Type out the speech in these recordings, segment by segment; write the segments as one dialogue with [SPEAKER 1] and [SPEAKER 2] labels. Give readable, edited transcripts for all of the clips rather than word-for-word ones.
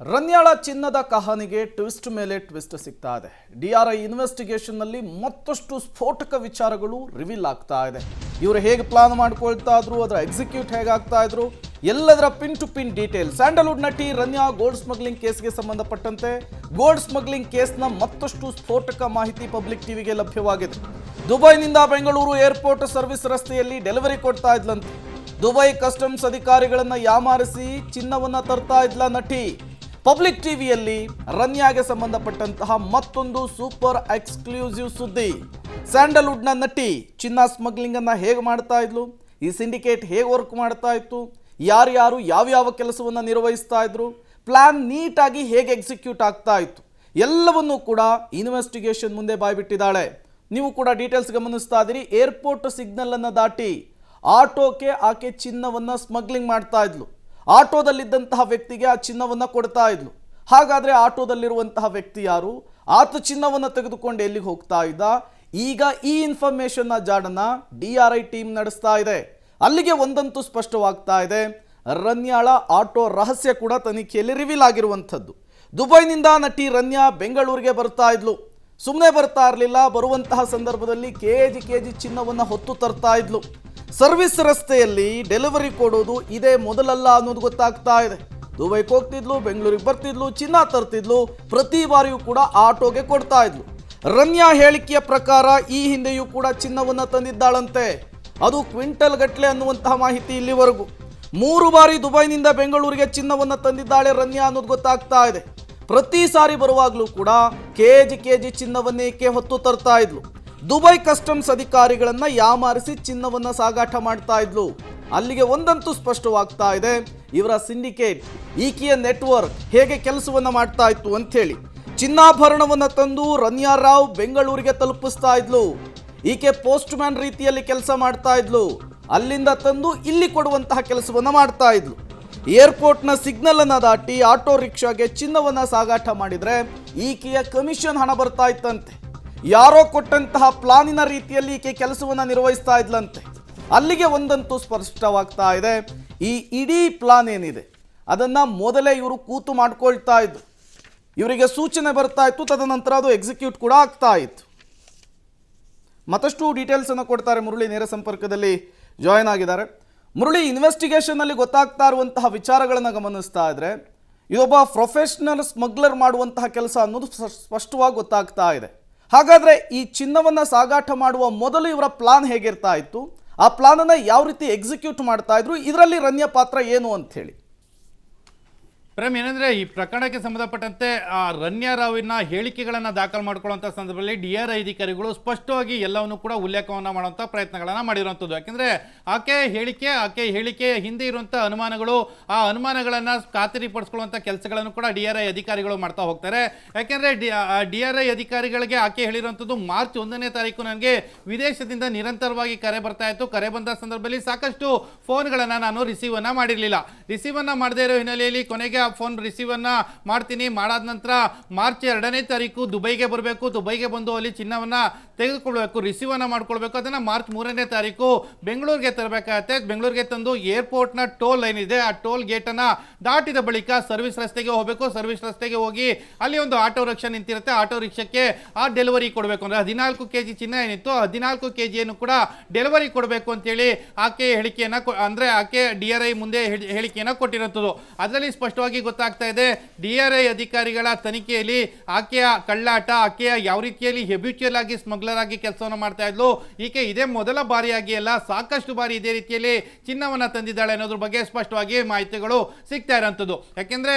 [SPEAKER 1] ರನ್ಯಾಳ ಚಿನ್ನದ ಕಹಾನಿಗೆ ಟ್ವಿಸ್ಟ್ ಮೇಲೆ ಟ್ವಿಸ್ಟ್ ಸಿಗ್ತಾ ಇದೆ. ಡಿಆರ್ಐ ಇನ್ವೆಸ್ಟಿಗೇಷನ್ ನಲ್ಲಿ ಮತ್ತಷ್ಟು ಸ್ಫೋಟಕ ವಿಚಾರಗಳು ರಿವೀಲ್ ಆಗ್ತಾ ಇದೆ. ಇವರು ಹೇಗೆ ಪ್ಲಾನ್ ಮಾಡ್ಕೊಳ್ತಾ ಇದ್ರು, ಅದರ ಎಕ್ಸಿಕ್ಯೂಟ್ ಹೇಗಾಗ್ತಾ ಇದ್ರು, ಎಲ್ಲದರ pin to pin detail. Sandalwood ನಟಿ ರನ್ಯಾ ಗೋಲ್ಡ್ ಸ್ಮಗ್ಲಿಂಗ್ ಕೇಸ್ಗೆ ಸಂಬಂಧಪಟ್ಟಂತೆ ಗೋಲ್ಡ್ ಸ್ಮಗ್ಲಿಂಗ್ ಕೇಸ್ನ ಮತ್ತಷ್ಟು ಸ್ಫೋಟಕ ಮಾಹಿತಿ ಪಬ್ಲಿಕ್ ಟಿವಿಗೆ ಲಭ್ಯವಾಗಿದೆ. ದುಬೈನಿಂದ ಬೆಂಗಳೂರು ಏರ್ಪೋರ್ಟ್ ಸರ್ವಿಸ್ ರಸ್ತೆಯಲ್ಲಿ ಡೆಲಿವರಿ ಕೊಡ್ತಾ ಇದ್ಲಂತೆ. ದುಬೈ ಕಸ್ಟಮ್ಸ್ ಅಧಿಕಾರಿಗಳನ್ನ ಯಾಮಾರಿಸಿ ಚಿನ್ನವನ್ನ ತರ್ತಾ ಇದ್ಲ ನಟಿ. ಪಬ್ಲಿಕ್ ಟಿವಿಯಲ್ಲಿ ರನ್ಯಾಗೆ ಸಂಬಂಧಪಟ್ಟಂತಹ ಮತ್ತೊಂದು ಸೂಪರ್ ಎಕ್ಸ್ಕ್ಲೂಸಿವ್ ಸುದ್ದಿ. ಸ್ಯಾಂಡಲ್ವುಡ್ನ ನಟಿ ಚಿನ್ನ ಸ್ಮಗ್ಲಿಂಗ್ ಅನ್ನ ಹೇಗೆ ಮಾಡ್ತಾ ಇದ್ಲು, ಈ ಸಿಂಡಿಕೇಟ್ ಹೇಗೆ ವರ್ಕ್ ಮಾಡ್ತಾ ಇತ್ತು, ಯಾರ್ಯಾರು ಯಾವ್ಯಾವ ಕೆಲಸವನ್ನ ನಿರ್ವಹಿಸ್ತಾ ಇದ್ರು, ಪ್ಲಾನ್ ನೀಟಾಗಿ ಹೇಗೆ ಎಕ್ಸಿಕ್ಯೂಟ್ ಆಗ್ತಾ ಇತ್ತು, ಎಲ್ಲವನ್ನೂ ಕೂಡ ಇನ್ವೆಸ್ಟಿಗೇಷನ್ ಮುಂದೆ ಬಾಯ್ಬಿಟ್ಟಿದ್ದಾಳೆ. ನೀವು ಕೂಡ ಡೀಟೇಲ್ಸ್ ಗಮನಿಸ್ತಾ ಇದ್ದೀರಿ. ಏರ್ಪೋರ್ಟ್ ಸಿಗ್ನಲ್ ಅನ್ನ ದಾಟಿ ಆಟೋಕ್ಕೆ ಆಕೆ ಚಿನ್ನವನ್ನ ಸ್ಮಗ್ಲಿಂಗ್ ಮಾಡ್ತಾ ಇದ್ಲು. ಆಟೋದಲ್ಲಿದ್ದಂತಹ ವ್ಯಕ್ತಿಗೆ ಆ ಚಿನ್ನವನ್ನು ಕೊಡ್ತಾ ಇದ್ಲು. ಹಾಗಾದರೆ ಆಟೋದಲ್ಲಿರುವಂತಹ ವ್ಯಕ್ತಿ ಯಾರು, ಆತ ಚಿನ್ನವನ್ನು ತೆಗೆದುಕೊಂಡು ಎಲ್ಲಿಗೆ ಹೋಗ್ತಾ ಇದ್ದ? ಈಗ ಈ ಇನ್ಫಾರ್ಮೇಷನ್ನ ಜಾಡನ್ನ ಡಿಆರ್ಐ ಟೀಮ್ ನಡೆಸ್ತಾ ಇದೆ. ಅಲ್ಲಿಗೆ ಒಂದಂತೂ ಸ್ಪಷ್ಟವಾಗ್ತಾ ಇದೆ, ರನ್ಯಾಳ ಆಟೋ ರಹಸ್ಯ ಕೂಡ ತನಿಖೆಯಲ್ಲಿ ರಿವೀಲ್ ಆಗಿರುವಂಥದ್ದು. ದುಬೈನಿಂದ ನಟಿ ರನ್ಯಾ ಬೆಂಗಳೂರಿಗೆ ಬರ್ತಾ ಇದ್ಲು. ಸುಮ್ಮನೆ ಬರ್ತಾ ಇರಲಿಲ್ಲ, ಬರುವಂತಹ ಸಂದರ್ಭದಲ್ಲಿ ಕೆಜಿ ಚಿನ್ನವನ್ನು ಹೊತ್ತು ತರ್ತಾ ಇದ್ಲು. ಸರ್ವಿಸ್ ರಸ್ತೆಯಲ್ಲಿ ಡೆಲಿವರಿ ಕೊಡೋದು ಇದೇ ಮೊದಲಲ್ಲ ಅನ್ನೋದು ಗೊತ್ತಾಗ್ತಾ ಇದೆ. ದುಬೈಗೆ ಹೋಗ್ತಿದ್ಲು, ಬೆಂಗಳೂರಿಗೆ ಬರ್ತಿದ್ಲು, ಚಿನ್ನ ತರ್ತಿದ್ಲು, ಪ್ರತಿ ಬಾರಿಯೂ ಕೂಡ ಆಟೋಗೆ ಕೊಡ್ತಾ ಇದ್ಲು. ರನ್ಯಾ ಹೇಳಿಕೆಯ ಪ್ರಕಾರ ಈ ಹಿಂದೆಯೂ ಕೂಡ ಚಿನ್ನವನ್ನು ತಂದಿದ್ದಾಳಂತೆ. ಅದು ಕ್ವಿಂಟಲ್ ಗಟ್ಟಲೆ ಅನ್ನುವಂತಹ ಮಾಹಿತಿ ಇಲ್ಲಿವರೆಗೂ. 3 ಬಾರಿ ದುಬೈನಿಂದ ಬೆಂಗಳೂರಿಗೆ ಚಿನ್ನವನ್ನು ತಂದಿದ್ದಾಳೆ ರನ್ಯಾ ಅನ್ನೋದು ಗೊತ್ತಾಗ್ತಾ ಇದೆ. ಪ್ರತಿ ಸಾರಿ ಬರುವಾಗಲೂ ಕೂಡ ಕೆಜಿ ಚಿನ್ನವನ್ನೇಕೆ ಹೊತ್ತು ತರ್ತಾ ಇದ್ಲು. ದುಬೈ ಕಸ್ಟಮ್ಸ್ ಅಧಿಕಾರಿಗಳನ್ನ ಯಾಮಾರಿಸಿ ಚಿನ್ನವನ್ನ ಸಾಗಾಟ ಮಾಡ್ತಾ ಇದ್ಲು. ಅಲ್ಲಿಗೆ ಒಂದಂತೂ ಸ್ಪಷ್ಟವಾಗ್ತಾ ಇದೆ, ಇವರ ಸಿಂಡಿಕೇಟ್, ಈಕೆಯ ನೆಟ್ವರ್ಕ್ ಹೇಗೆ ಕೆಲಸವನ್ನ ಮಾಡ್ತಾ ಇತ್ತು ಅಂಥೇಳಿ. ಚಿನ್ನಾಭರಣವನ್ನ ತಂದು ರನ್ಯಾ ರಾವ್ ಬೆಂಗಳೂರಿಗೆ ತಲುಪಿಸ್ತಾ ಇದ್ಲು. ಈಕೆ ಪೋಸ್ಟ್ ಮ್ಯಾನ್ ರೀತಿಯಲ್ಲಿ ಕೆಲಸ ಮಾಡ್ತಾ ಇದ್ಲು. ಅಲ್ಲಿಂದ ತಂದು ಇಲ್ಲಿ ಕೊಡುವಂತಹ ಕೆಲಸವನ್ನ ಮಾಡ್ತಾ ಇದ್ಲು. ಏರ್ಪೋರ್ಟ್ನ ಸಿಗ್ನಲ್ ಅನ್ನ ದಾಟಿ ಆಟೋ ರಿಕ್ಷಾಗೆ ಚಿನ್ನವನ್ನ ಸಾಗಾಟ ಮಾಡಿದ್ರೆ ಈಕೆಯ ಕಮಿಷನ್ ಹಣ ಬರ್ತಾ ಇತ್ತಂತೆ. ಯಾರೋ ಕೊಟ್ಟಂತಹ ಪ್ಲಾನಿನ ರೀತಿಯಲ್ಲಿ ಈಕೆ ಕೆಲಸವನ್ನು ನಿರ್ವಹಿಸ್ತಾ ಇದ್ಲಂತೆ. ಅಲ್ಲಿಗೆ ಒಂದಂತೂ ಸ್ಪಷ್ಟವಾಗ್ತಾ ಇದೆ, ಈ ಇಡೀ ಪ್ಲಾನ್ ಏನಿದೆ ಅದನ್ನು ಮೊದಲೇ ಇವರು ಕೂತು ಮಾಡ್ಕೊಳ್ತಾ ಇದ್ರು. ಇವರಿಗೆ ಸೂಚನೆ ಬರ್ತಾ ಇತ್ತು, ತದನಂತರ ಅದು ಎಕ್ಸಿಕ್ಯೂಟ್ ಕೂಡ ಆಗ್ತಾ ಇತ್ತು. ಮತ್ತಷ್ಟು ಡೀಟೇಲ್ಸನ್ನು ಕೊಡ್ತಾರೆ ಮುರಳಿ, ನೇರ ಸಂಪರ್ಕದಲ್ಲಿ ಜಾಯ್ನ್ ಆಗಿದ್ದಾರೆ. ಮುರಳಿ, ಇನ್ವೆಸ್ಟಿಗೇಷನ್ನಲ್ಲಿ ಗೊತ್ತಾಗ್ತಾ ಇರುವಂತಹ ವಿಚಾರಗಳನ್ನು ಗಮನಿಸ್ತಾ ಇದ್ರೆ ಇದೊಬ್ಬ ಪ್ರೊಫೆಷನಲ್ ಸ್ಮಗ್ಲರ್ ಮಾಡುವಂತಹ ಕೆಲಸ ಅನ್ನೋದು ಸ್ಪಷ್ಟವಾಗಿ ಗೊತ್ತಾಗ್ತಾ ಇದೆ. ಹಾಗಾದರೆ ಈ ಚಿನ್ನವನ್ನು ಸಾಗಾಟ ಮಾಡುವ ಮೊದಲು ಇವರ ಪ್ಲಾನ್ ಹೇಗಿರ್ತಾ ಇತ್ತು, ಆ ಪ್ಲಾನನ್ನು ಯಾವ ರೀತಿ ಎಕ್ಸಿಕ್ಯೂಟ್ ಮಾಡ್ತಾ ಇದ್ರು, ಇದರಲ್ಲಿ ರನ್ಯಾ ಪಾತ್ರ ಏನು ಅಂತ ಹೇಳಿ?
[SPEAKER 2] ಪ್ರೇಮ್, ಏನಂದರೆ ಈ ಪ್ರಕರಣಕ್ಕೆ ಸಂಬಂಧಪಟ್ಟಂತೆ ರನ್ಯಾ ರಾವಿನ ಹೇಳಿಕೆಗಳನ್ನು ದಾಖಲು ಮಾಡ್ಕೊಳ್ಳುವಂಥ ಸಂದರ್ಭದಲ್ಲಿ ಡಿಆರ್ಐ ಅಧಿಕಾರಿಗಳು ಸ್ಪಷ್ಟವಾಗಿ ಎಲ್ಲವನ್ನು ಕೂಡ ಉಲ್ಲೇಖವನ್ನು ಮಾಡುವಂಥ ಪ್ರಯತ್ನಗಳನ್ನು ಮಾಡಿರುವಂಥದ್ದು. ಯಾಕೆಂದರೆ ಆಕೆ ಹೇಳಿಕೆಯ ಹಿಂದೆ ಇರುವಂಥ ಅನುಮಾನಗಳು, ಆ ಅನುಮಾನಗಳನ್ನು ಖಾತರಿಪಡಿಸ್ಕೊಳ್ಳುವಂಥ ಕೆಲಸಗಳನ್ನು ಕೂಡ ಡಿಆರ್ಐ ಅಧಿಕಾರಿಗಳು ಮಾಡ್ತಾ ಹೋಗ್ತಾರೆ. ಯಾಕೆಂದರೆ ಡಿಆರ್ಐ ಅಧಿಕಾರಿಗಳಿಗೆ ಆಕೆ ಹೇಳಿರುವಂಥದ್ದು ಮಾರ್ಚ್ 1ನೇ ತಾರೀಕು ನನಗೆ ವಿದೇಶದಿಂದ ನಿರಂತರವಾಗಿ ಕರೆ ಬರ್ತಾ ಇತ್ತು. ಕರೆ ಬಂದ ಸಂದರ್ಭದಲ್ಲಿ ಸಾಕಷ್ಟು ಫೋನ್ಗಳನ್ನು ನಾನು ರಿಸೀವನ್ನು ಮಾಡಿರಲಿಲ್ಲ. ರಿಸೀವನ್ನು ಮಾಡದೇ ಇರೋ ಹಿನ್ನೆಲೆಯಲ್ಲಿ ಕೊನೆಗೆ ಫೋನ್ ರಿಸೀವ್ ಅನ್ನ ಮಾಡ್ತೀನಿ. ಮಾಡಾದ ನಂತರ ಮಾರ್ಚ್ 2ನೇ ತಾರೀಕು ದುಬೈಗೆ ಬರಬೇಕು, ದುಬೈಗೆ ಬಂದು ಅಲ್ಲಿ ಚಿನ್ನವನ್ನ ತೆಗೆದುಕೊಳ್ಬೇಕು, ರಿಸೀವ್ ಅನ್ನ ಮಾಡ್ಕೊಳ್ಬೇಕು. ಅದನ್ನ ಮಾರ್ಚ್ 3ನೇ ತಾರೀಕು ಬೆಂಗಳೂರಿಗೆ ತರಬೇಕಾಗತ್ತೆ. ಬೆಂಗಳೂರಿಗೆ ತಂದು ಏರ್ಪೋರ್ಟ್ನ ಟೋಲ್ ಲೈನ್ ಇದೆ, ಆ ಟೋಲ್ ಗೇಟ್ ಅನ್ನ ದಾಟಿದ ಬಳಿಕ ಸರ್ವಿಸ್ ರಸ್ತೆಗೆ ಹೋಗಬೇಕು. ಸರ್ವಿಸ್ ರಸ್ತೆಗೆ ಹೋಗಿ ಅಲ್ಲಿ ಒಂದು ಆಟೋ ರಿಕ್ಷಾ ನಿಂತಿರುತ್ತೆ. ಆಟೋ ರಿಕ್ಷಾಕ್ಕೆ ಆ ಡೆಲಿವರಿ ಕೊಡಬೇಕು. ಅಂದ್ರೆ 14 ಕೆಜಿ ಚಿನ್ನ ಏನಿತ್ತು, 14 ಕೆಜಿಯನ್ನು ಕೂಡ ಡೆಲಿವರಿ ಕೊಡಬೇಕು ಅಂತೇಳಿ ಆಕೆ ಹೇಳಿಕೆಯನ್ನ, ಅಂದ್ರೆ ಆಕೆ ಡಿಆರ್ಐ ಮುಂದೆ ಹೇಳಿಕೆಯನ್ನ ಕೊಟ್ಟಿರುವಂಥದ್ದು. ಅದರಲ್ಲಿ ಸ್ಪಷ್ಟವಾಗಿ ಗೊತ್ತಾಗ್ತಾ ಇದೆ, ಡಿಆರ್ಐ ಅಧಿಕಾರಿಗಳ ತನಿಖೆಯಲ್ಲಿ ಆಕೆಯ ಕಳ್ಳಾಟ, ಆಕೆಯ ಯಾವ ರೀತಿಯಲ್ಲಿ ಹೆಬ್ಯೂಚುವಲ್ ಆಗಿ ಸ್ಮಗ್ಲರ್ ಆಗಿ ಕೆಲಸವನ್ನು ಮಾಡ್ತಾ ಇದ್ಲು. ಈಕೆ ಇದೇ ಮೊದಲ ಬಾರಿಯಾಗಿ ಅಲ್ಲ, ಸಾಕಷ್ಟು ಬಾರಿ ಇದೇ ರೀತಿಯಲ್ಲಿ ಚಿನ್ನವನ್ನ ತಂದಿದ್ದಾಳೆ ಅನ್ನೋದ್ರ ಬಗ್ಗೆ ಸ್ಪಷ್ಟವಾಗಿ ಮಾಹಿತಿಗಳು ಸಿಗ್ತಾ ಇರೋಂಥದ್ದು. ಯಾಕೆಂದ್ರೆ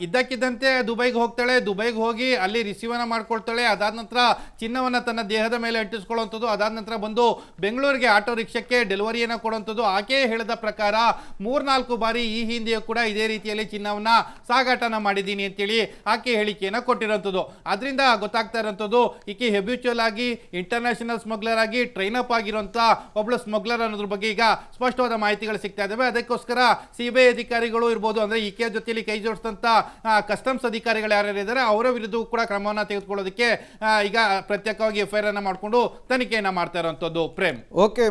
[SPEAKER 2] ಇದ್ದಕ್ಕಿದ್ದಂತೆ ದುಬೈಗೆ ಹೋಗ್ತಾಳೆ, ದುಬೈಗೆ ಹೋಗಿ ಅಲ್ಲಿ ರಿಸೀವ್ ಅನ್ನ ಮಾಡ್ಕೊಳ್ತಾಳೆ. ಅದಾದ ನಂತರ ಚಿನ್ನವನ್ನ ತನ್ನ ದೇಹದ ಮೇಲೆ ಅಂಟಿಸ್ಕೊಳ್ಳುವಂಥದ್ದು. ಅದಾದ ನಂತರ ಬಂದು ಬೆಂಗಳೂರಿಗೆ ಆಟೋ ರಿಕ್ಷಾಕ್ಕೆ ಡೆಲಿವರಿಯನ್ನು ಕೊಡುವಂಥದ್ದು. ಆಕೆ ಹೇಳಿದ ಪ್ರಕಾರ 3-4 ಬಾರಿ ಈ ಹಿಂದೆಯೂ ಕೂಡ ಇದೇ ರೀತಿಯಲ್ಲಿ ಚಿನ್ನವನ್ನ ಸಾಗಾಟನ ಮಾಡಿದ್ದೀನಿ ಅಂತೇಳಿ ಆಕೆ ಹೇಳಿಕೆಯನ್ನು ಕೊಟ್ಟಿರುವಂಥದ್ದು. ಅದರಿಂದ ಗೊತ್ತಾಗ್ತಾ ಇರೋಂಥದ್ದು ಈಕೆ ಹೆಬ್ಯೂಚುವಲ್ ಆಗಿ ಇಂಟರ್ನ್ಯಾಷನಲ್ ಸ್ಮಗ್ಲರ್ ಆಗಿ ಟ್ರೈನ್ ಅಪ್ ಆಗಿರುವಂಥ ಒಬ್ಬಳು ಸ್ಮಗ್ಲರ್ ಅನ್ನೋದ್ರ ಬಗ್ಗೆ ಈಗ ಸ್ಪಷ್ಟವಾದ ಮಾಹಿತಿಗಳು ಸಿಗ್ತಾ ಇದ್ದಾವೆ. ಅದಕ್ಕೋಸ್ಕರ ಸಿಬಿಐ ಅಧಿಕಾರಿಗಳು ಇರ್ಬೋದು, ಅಂದ್ರೆ ಈಕೆ ಜೊತೆಯಲ್ಲಿ ಕೈ ಜೋಡಿಸಿದಂಥ ಕಸ್ಟಮ್ಸ್ ಅಧಿಕಾರಿಗಳು ಯಾರ್ಯಾರಿದ್ದಾರೆ ಅವರ ವಿರುದ್ಧ ಕೂಡ ಕ್ರಮವನ್ನು ತೆಗೆದುಕೊಳ್ಳೋದಕ್ಕೆ ಈಗ ಪ್ರತ್ಯೇಕವಾಗಿ ಎಫ್ಐಆರ್ ಅನ್ನು ಮಾಡಿಕೊಂಡು ತನಿಖೆಯನ್ನು ಮಾಡ್ತಾ ಇರುವಂಥದ್ದು. ಪ್ರೇಮ್,
[SPEAKER 1] ಓಕೆ.